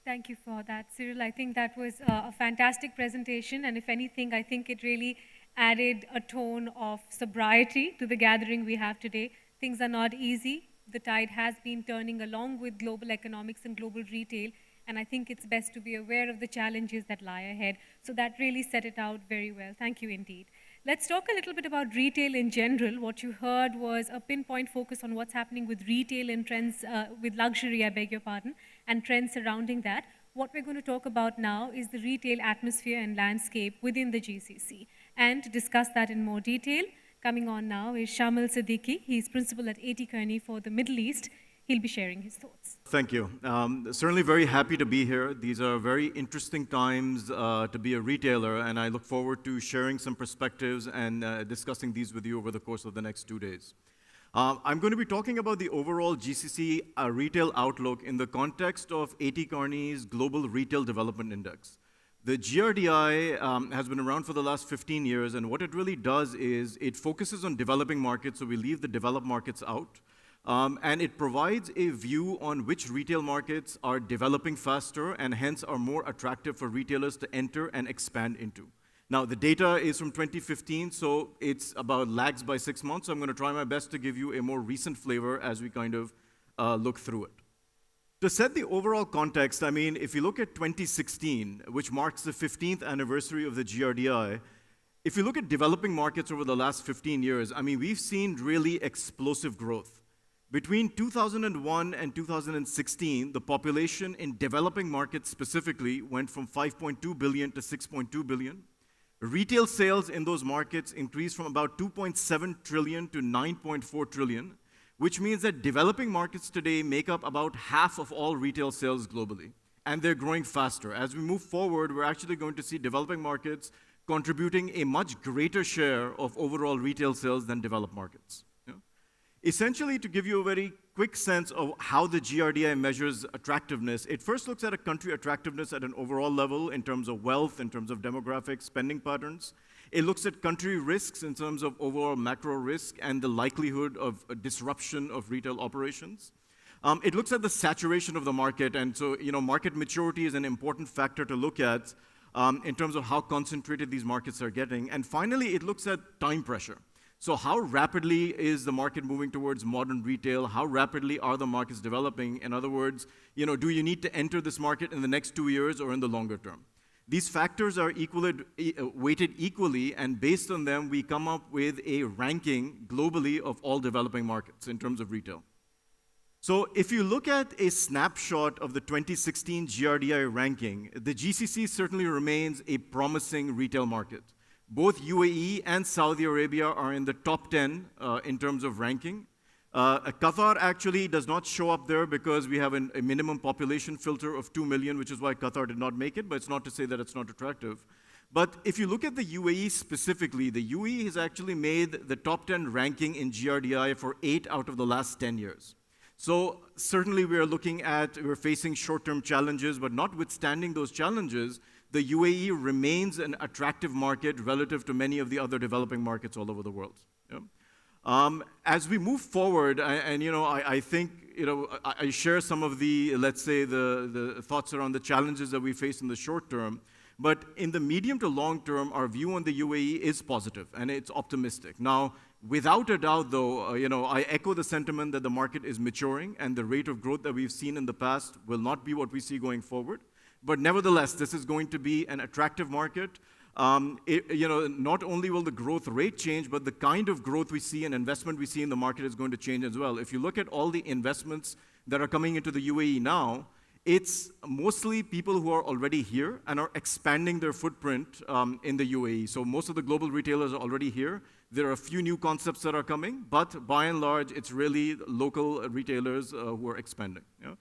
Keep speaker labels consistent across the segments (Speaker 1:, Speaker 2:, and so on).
Speaker 1: Thank you for that, Cyril. I think that was a fantastic presentation, and if anything, I think it really added a tone of sobriety to the gathering we have today. Things are not easy. The tide has been turning along with global economics and global retail, and I think it's best to be aware of the challenges that lie ahead. So that really set it out very well. Thank you indeed. Let's talk a little bit about retail in general. What you heard was a pinpoint focus on what's happening with retail and trends, with luxury, I beg your pardon, and trends surrounding that. What we're going to talk about now is the retail atmosphere and landscape within the GCC. And to discuss that in more detail, coming on now is Shamail Siddiqi. He's principal at Kearney for the Middle East. He'll be sharing his thoughts.
Speaker 2: Thank you. Certainly very happy to be here. These are very interesting times to be a retailer, and I look forward to sharing some perspectives and discussing these with you over the course of the next 2 days. I'm going to be talking about the overall GCC retail outlook in the context of Kearney's Global Retail Development Index. The GRDI has been around for the last 15 years, and what it really does is it focuses on developing markets, so we leave the developed markets out. And it provides a view on which retail markets are developing faster and hence are more attractive for retailers to enter and expand into. Now, the data is from 2015, so it's about lags by 6 months. So I'm going to try my best to give you a more recent flavor as we kind of look through it. To set the overall context, I mean, if you look at 2016, which marks the 15th anniversary of the GRDI, if you look at developing markets over the last 15 years, I mean, we've seen really explosive growth. Between 2001 and 2016, the population in developing markets specifically went from 5.2 billion to 6.2 billion. Retail sales in those markets increased from about 2.7 trillion to 9.4 trillion, which means that developing markets today make up about half of all retail sales globally, and they're growing faster. As we move forward, we're actually going to see developing markets contributing a much greater share of overall retail sales than developed markets. Essentially, to give you a very quick sense of how the GRDI measures attractiveness, it first looks at a country attractiveness at an overall level in terms of wealth, in terms of demographics, spending patterns. It looks at country risks in terms of overall macro risk and the likelihood of a disruption of retail operations. It looks at the saturation of the market, and so market maturity is an important factor to look at in terms of how concentrated these markets are getting. And finally, it looks at time pressure. So how rapidly is the market moving towards modern retail? How rapidly are the markets developing? In other words, do you need to enter this market in the next 2 years or in the longer term? These factors are weighted equally, and based on them, we come up with a ranking globally of all developing markets in terms of retail. So if you look at a snapshot of the 2016 GRDI ranking, the GCC certainly remains a promising retail market. Both UAE and Saudi Arabia are in the top 10 in terms of ranking. Qatar actually does not show up there because we have a minimum population filter of 2 million, which is why Qatar did not make it, but it's not to say that it's not attractive. But if you look at the UAE specifically, the UAE has actually made the top 10 ranking in GRDI for 8 out of the last 10 years. So certainly we're facing short-term challenges, but notwithstanding those challenges, the UAE remains an attractive market relative to many of the other developing markets all over the world. Yeah? As we move forward, I think I share some of the, let's say, the thoughts around the challenges that we face in the short term. But in the medium to long term, our view on the UAE is positive and it's optimistic. Now, without a doubt, though, I echo the sentiment that the market is maturing and the rate of growth that we've seen in the past will not be what we see going forward. But nevertheless, this is going to be an attractive market. Not only will the growth rate change, but the kind of growth we see and investment we see in the market is going to change as well. If you look at all the investments that are coming into the UAE now, it's mostly people who are already here and are expanding their footprint in the UAE. So most of the global retailers are already here. There are a few new concepts that are coming, but by and large, it's really local retailers who are expanding. Yeah?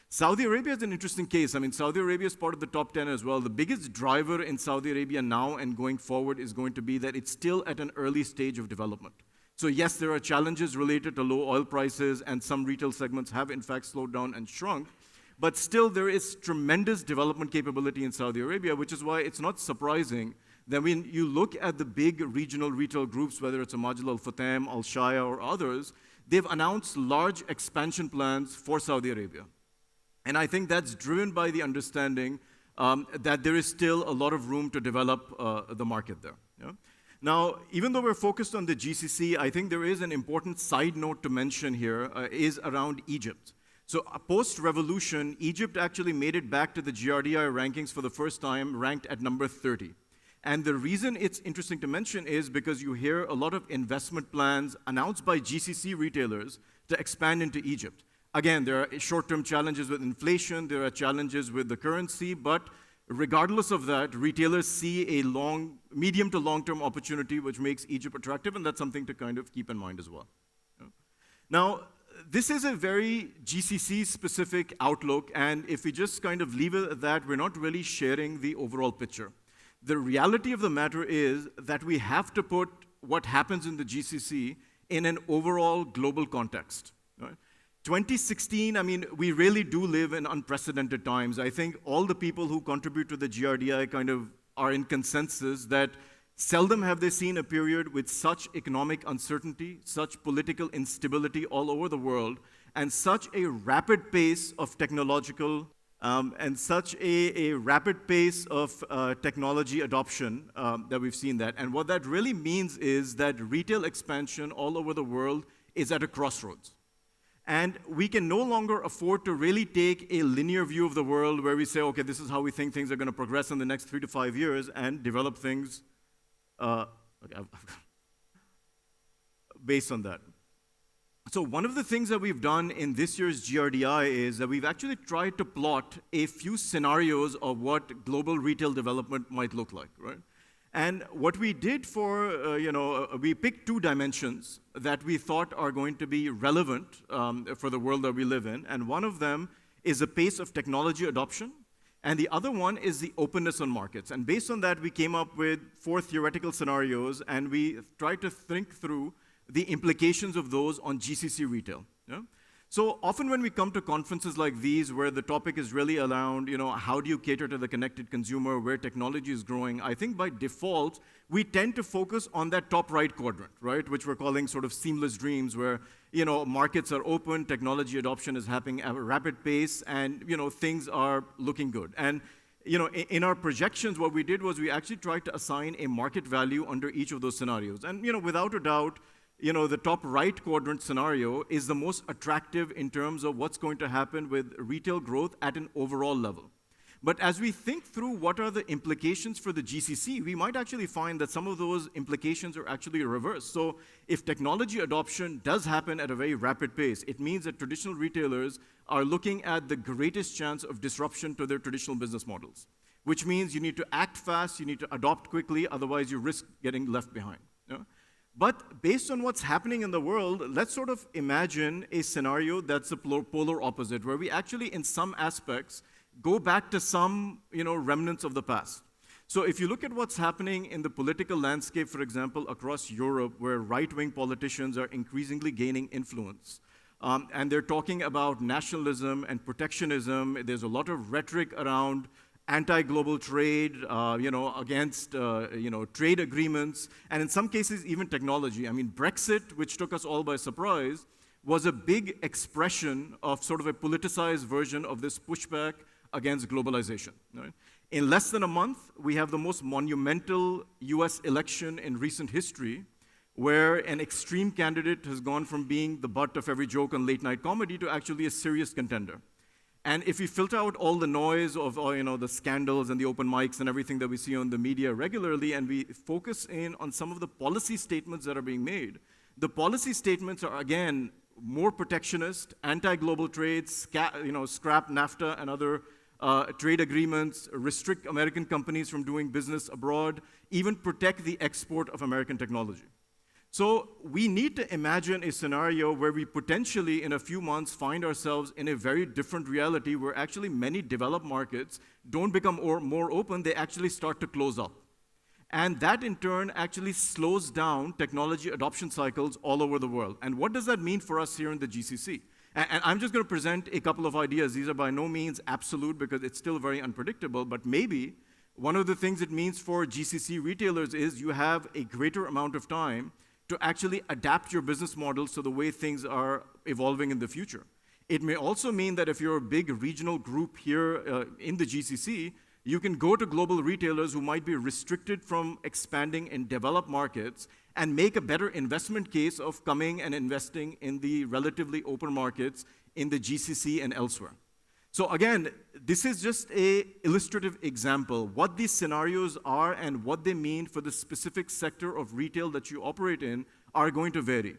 Speaker 2: Saudi Arabia is an interesting case. I mean, Saudi Arabia is part of the top 10 as well. The biggest driver in Saudi Arabia now and going forward is going to be that it's still at an early stage of development. So yes, there are challenges related to low oil prices, and some retail segments have in fact slowed down and shrunk. But still, there is tremendous development capability in Saudi Arabia, which is why it's not surprising that when you look at the big regional retail groups, whether it's Majid Al Futtaim, Al Shaya, or others, they've announced large expansion plans for Saudi Arabia. And I think that's driven by the understanding that there is still a lot of room to develop the market there. Yeah? Now, even though we're focused on the GCC, I think there is an important side note to mention here is around Egypt. So post-revolution, Egypt actually made it back to the GRDI rankings for the first time, ranked at number 30. And the reason it's interesting to mention is because you hear a lot of investment plans announced by GCC retailers to expand into Egypt. Again, there are short-term challenges with inflation, there are challenges with the currency, but regardless of that, retailers see a medium to long-term opportunity which makes Egypt attractive, and that's something to kind of keep in mind as well. Yeah. Now, this is a very GCC-specific outlook, and if we just kind of leave it at that, we're not really sharing the overall picture. The reality of the matter is that we have to put what happens in the GCC in an overall global context. Right? 2016, I mean, we really do live in unprecedented times. I think all the people who contribute to the GRDI kind of are in consensus that seldom have they seen a period with such economic uncertainty, such political instability all over the world, and such a rapid pace of technological technology adoption that we've seen that. And what that really means is that retail expansion all over the world is at a crossroads. And we can no longer afford to really take a linear view of the world where we say, okay, this is how we think things are going to progress in the next 3 to 5 years and develop things based on that. So one of the things that we've done in this year's GRDI is that we've actually tried to plot a few scenarios of what global retail development might look like, right? And what we did we picked 2 dimensions that we thought are going to be relevant for the world that we live in. And one of them is the pace of technology adoption. And the other one is the openness on markets. And based on that, we came up with 4 theoretical scenarios, and we tried to think through the implications of those on GCC retail. Yeah? So often when we come to conferences like these where the topic is really around, how do you cater to the connected consumer, where technology is growing, I think by default, we tend to focus on that top right quadrant, right, which we're calling sort of seamless dreams where, markets are open, technology adoption is happening at a rapid pace, and, things are looking good. And, in our projections, what we did was we actually tried to assign a market value under each of those scenarios. And, without a doubt, the top right quadrant scenario is the most attractive in terms of what's going to happen with retail growth at an overall level. But as we think through what are the implications for the GCC, we might actually find that some of those implications are actually reversed. So if technology adoption does happen at a very rapid pace, it means that traditional retailers are looking at the greatest chance of disruption to their traditional business models, which means you need to act fast, you need to adopt quickly, otherwise you risk getting left behind. Yeah? But based on what's happening in the world, let's sort of imagine a scenario that's a polar opposite, where we actually, in some aspects, go back to some remnants of the past. So if you look at what's happening in the political landscape, for example, across Europe, where right-wing politicians are increasingly gaining influence, and they're talking about nationalism and protectionism, there's a lot of rhetoric around anti-global trade, against, trade agreements, and in some cases, even technology. I mean, Brexit, which took us all by surprise, was a big expression of sort of a politicized version of this pushback against globalization. Right? In less than a month, we have the most monumental US election in recent history, where an extreme candidate has gone from being the butt of every joke on late-night comedy to actually a serious contender. And if we filter out all the noise of the scandals and the open mics and everything that we see on the media regularly, and we focus in on some of the policy statements that are being made, the policy statements are, again, more protectionist, anti-global trade, scrap NAFTA and other trade agreements, restrict American companies from doing business abroad, even protect the export of American technology. So we need to imagine a scenario where we potentially, in a few months, find ourselves in a very different reality where actually many developed markets don't become more open, they actually start to close up. And that, in turn, actually slows down technology adoption cycles all over the world. And what does that mean for us here in the GCC? And I'm just going to present a couple of ideas. These are by no means absolute because it's still very unpredictable, but maybe one of the things it means for GCC retailers is you have a greater amount of time to actually adapt your business models to the way things are evolving in the future. It may also mean that if you're a big regional group here in the GCC, you can go to global retailers who might be restricted from expanding in developed markets and make a better investment case of coming and investing in the relatively open markets in the GCC and elsewhere. So again, this is just an illustrative example. What these scenarios are and what they mean for the specific sector of retail that you operate in are going to vary.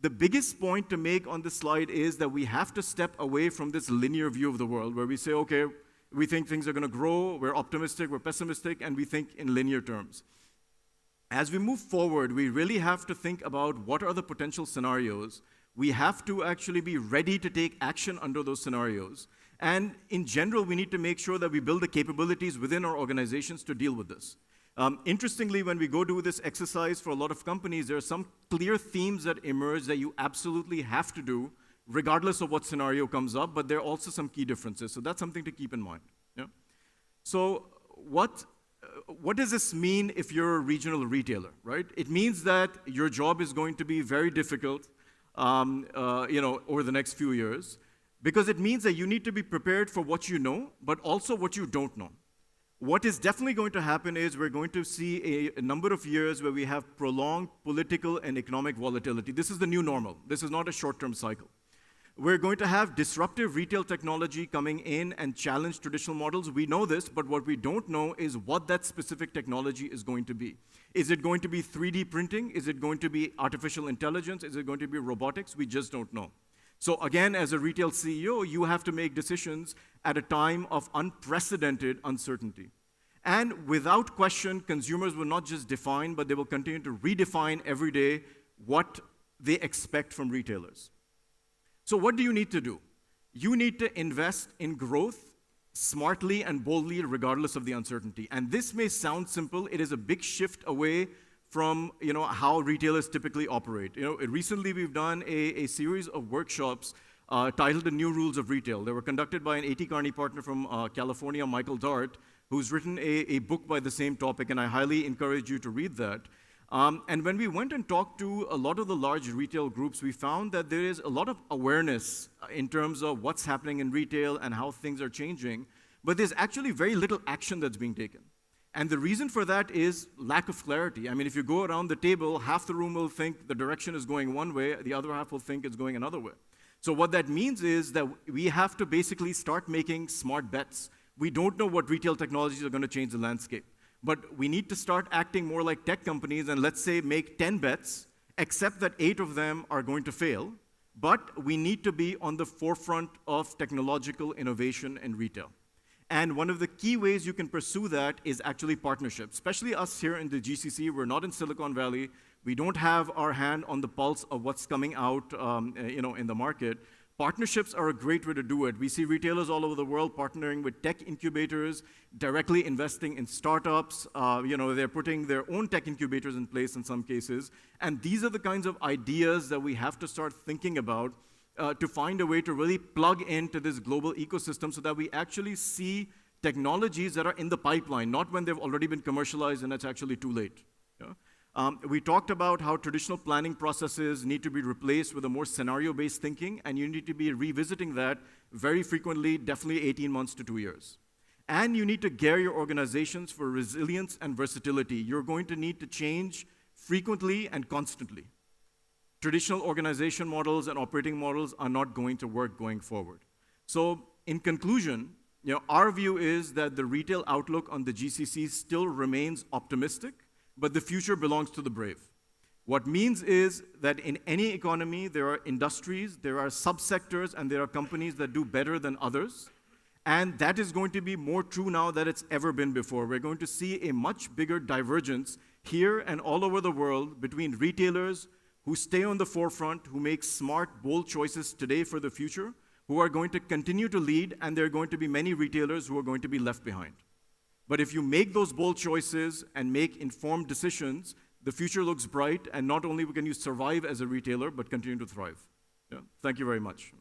Speaker 2: The biggest point to make on this slide is that we have to step away from this linear view of the world where we say, okay, we think things are going to grow, we're optimistic, we're pessimistic, and we think in linear terms. As we move forward, we really have to think about what are the potential scenarios. We have to actually be ready to take action under those scenarios. And in general, we need to make sure that we build the capabilities within our organizations to deal with this. Interestingly, when we go do this exercise for a lot of companies, there are some clear themes that emerge that you absolutely have to do, regardless of what scenario comes up, but there are also some key differences. So that's something to keep in mind. Yeah? So what does this mean if you're a regional retailer, right? It means that your job is going to be very difficult over the next few years, because it means that you need to be prepared for what you know, but also what you don't know. What is definitely going to happen is we're going to see a number of years where we have prolonged political and economic volatility. This is the new normal. This is not a short-term cycle. We're going to have disruptive retail technology coming in and challenge traditional models. We know this, but what we don't know is what that specific technology is going to be. Is it going to be 3D printing? Is it going to be artificial intelligence? Is it going to be robotics? We just don't know. So again, as a retail CEO, you have to make decisions at a time of unprecedented uncertainty. And without question, consumers will not just define, but they will continue to redefine every day what they expect from retailers. So what do you need to do? You need to invest in growth smartly and boldly, regardless of the uncertainty. And this may sound simple. It is a big shift away from how retailers typically operate. Recently we've done a series of workshops titled The New Rules of Retail. They were conducted by an AT Kearney partner from California, Michael Dart, who's written a book by the same topic, and I highly encourage you to read that. And when we went and talked to a lot of the large retail groups, we found that there is a lot of awareness in terms of what's happening in retail and how things are changing, but there's actually very little action that's being taken. And the reason for that is lack of clarity. I mean, if you go around the table, half the room will think the direction is going one way, the other half will think it's going another way. So what that means is that we have to basically start making smart bets. We don't know what retail technologies are going to change the landscape. But we need to start acting more like tech companies and, let's say, make 10 bets, except that 8 of them are going to fail. But we need to be on the forefront of technological innovation in retail. And one of the key ways you can pursue that is actually partnerships. Especially us here in the GCC, we're not in Silicon Valley. We don't have our hand on the pulse of what's coming out in the market. Partnerships are a great way to do it. We see retailers all over the world partnering with tech incubators, directly investing in startups. They're putting their own tech incubators in place in some cases. And these are the kinds of ideas that we have to start thinking about to find a way to really plug into this global ecosystem so that we actually see technologies that are in the pipeline, not when they've already been commercialized and it's actually too late. Yeah? We talked about how traditional planning processes need to be replaced with a more scenario-based thinking, and you need to be revisiting that very frequently, definitely 18 months to 2 years. And you need to gear your organizations for resilience and versatility. You're going to need to change frequently and constantly. Traditional organization models and operating models are not going to work going forward. So in conclusion, our view is that the retail outlook on the GCC still remains optimistic, but the future belongs to the brave. What means is that in any economy, there are industries, there are subsectors, and there are companies that do better than others. And that is going to be more true now than it's ever been before. We're going to see a much bigger divergence here and all over the world between retailers who stay on the forefront, who make smart, bold choices today for the future, who are going to continue to lead, and there are going to be many retailers who are going to be left behind. But if you make those bold choices and make informed decisions, the future looks bright, and not only can you survive as a retailer, but continue to thrive. Yeah. Thank you very much.